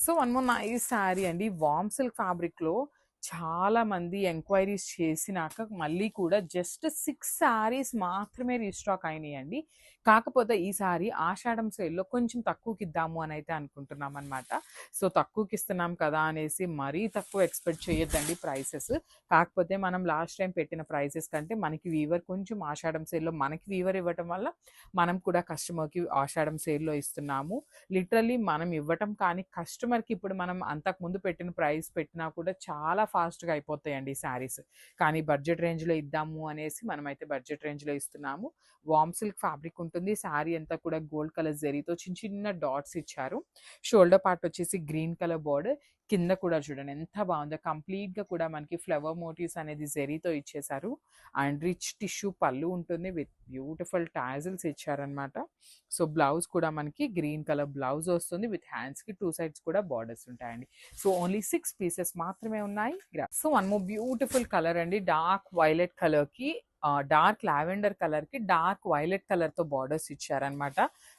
So one more nice sari అండి. Warm silk ఫ్యాబ్రిక్‌లో చాలా మంది ఎంక్వైరీస్ చేసినాక మళ్ళీ కూడా జస్ట్ 6 శారీస్ మాత్రమే రీస్టాక్ అయినాయండి. కాకపోతే ఈసారి ఆషాఢం సేల్‌లో కొంచెం తక్కువకిద్దాము అనైతే అనుకుంటున్నామనమాట. సో తక్కువకిస్తున్నాం కదా అనేసి మరీ తక్కువ ఎక్స్‌పెక్ట్ చేయొద్దండి ప్రైసెస్. కాకపోతే మనం లాస్ట్ టైమ్ పెట్టిన ప్రైసెస్ కంటే మనకి వీవర్ కొంచెం ఆషాఢం సేల్‌లో మనకి వీవర్ ఇవ్వటం వల్ల మనం కూడా కస్టమర్‌కి ఆషాఢం సేల్‌లో ఇస్తున్నాము. లిటరల్లీ మనం ఇవ్వటం కానీ కస్టమర్‌కి ఇప్పుడు మనం అంతకుముందు పెట్టిన ప్రైస్ పెట్టినా కూడా చాలా ఫాస్ట్‌గా అయిపోతాయండి శారీస్. కానీ బడ్జెట్ రేంజ్‌లో ఇద్దాము అనేసి మనమైతే బడ్జెట్ రేంజ్‌లో ఇస్తున్నాము. వార్మ్ సిల్క్ ఫ్యాబ్రిక్ ఉంటుంది. శారీ అంతా కూడా గోల్డ్ కలర్ జరీతో చిన్న చిన్న డాట్స్ ఇచ్చారు. షోల్డర్ పార్ట్ వచ్చేసి గ్రీన్ కలర్ బోర్డర్. కింద కూడా చూడండి ఎంత బాగుందో. కంప్లీట్‌గా కూడా మనకి ఫ్లవర్ మోటివ్స్ అనేది జరీతో ఇచ్చేశారు. అండ్ రిచ్ టిష్యూ పళ్ళు ఉంటుంది విత్ బ్యూటిఫుల్ టాజిల్స్ ఇచ్చారనమాట. సో బ్లౌజ్ కూడా మనకి గ్రీన్ కలర్ బ్లౌజ్ వస్తుంది విత్ హ్యాండ్స్‌కి 2 సైడ్స్ కూడా బార్డర్స్ ఉంటాయండి. సో ఓన్లీ 6 పీసెస్ మాత్రమే ఉన్నాయి. So one more beautiful colour అండి. డార్క్ వైలెట్ కలర్‌కి డార్క్ లావెండర్ కలర్‌కి డార్క్ వైలెట్ కలర్‌తో బార్డర్స్ ఇచ్చారనమాట.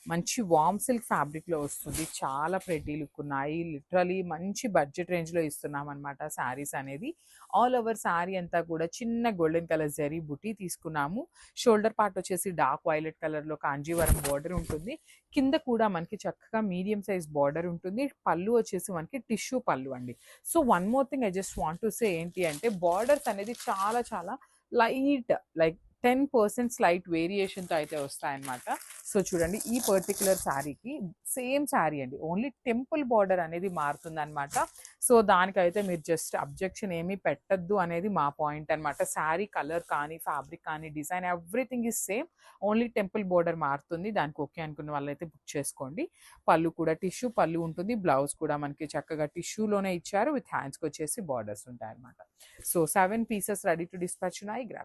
మంచి వార్మ్ సిల్క్ ఫ్యాబ్రిక్‌లో వస్తుంది. చాలా ప్రెటీ లుక్ ఉన్నాయి. లిటరల్లీ మంచి బడ్జెట్ రేంజ్‌లో ఇస్తున్నామనమాట శారీస్ అనేది. ఆల్ ఓవర్ శారీ అంతా కూడా చిన్న గోల్డెన్ కలర్ జరీ బుటీ తీసుకున్నాము. షోల్డర్ పార్ట్ వచ్చేసి డార్క్ వైలెట్ కలర్‌లో కాంజీవరం బార్డర్ ఉంటుంది. కింద కూడా మనకి చక్కగా మీడియం సైజ్ బార్డర్ ఉంటుంది. పళ్ళు వచ్చేసి మనకి టిష్యూ పళ్ళు అండి. So one more thing I just want to say ఏంటి అంటే బార్డర్స్ అనేది చాలా చాలా లైట్ లైక్ 10% స్లైట్ వేరియేషన్‌తో అయితే వస్తాయన్నమాట. సో చూడండి ఈ పర్టిక్యులర్ శారీకి సేమ్ శారీ అండి. ఓన్లీ టెంపుల్ బార్డర్ అనేది మారుతుందన్నమాట. సో దానికైతే మీరు జస్ట్ అబ్జెక్షన్ ఏమీ పెట్టొద్దు అనేది మా పాయింట్ అనమాట. శారీ కలర్ కానీ, ఫ్యాబ్రిక్ కానీ, design everything is same. Only temple border మారుతుంది. దానికి ఓకే అనుకున్న వాళ్ళైతే బుక్ చేసుకోండి. పళ్ళు కూడా టిష్యూ పళ్ళు ఉంటుంది. బ్లౌజ్ కూడా మనకి చక్కగా టిష్యూలోనే ఇచ్చారు. విత్ హ్యాండ్స్‌కి వచ్చేసి బార్డర్స్ ఉంటాయన్నమాట. So 7 pieces ready to dispatch ఉన్నాయి. గ్రాబ్.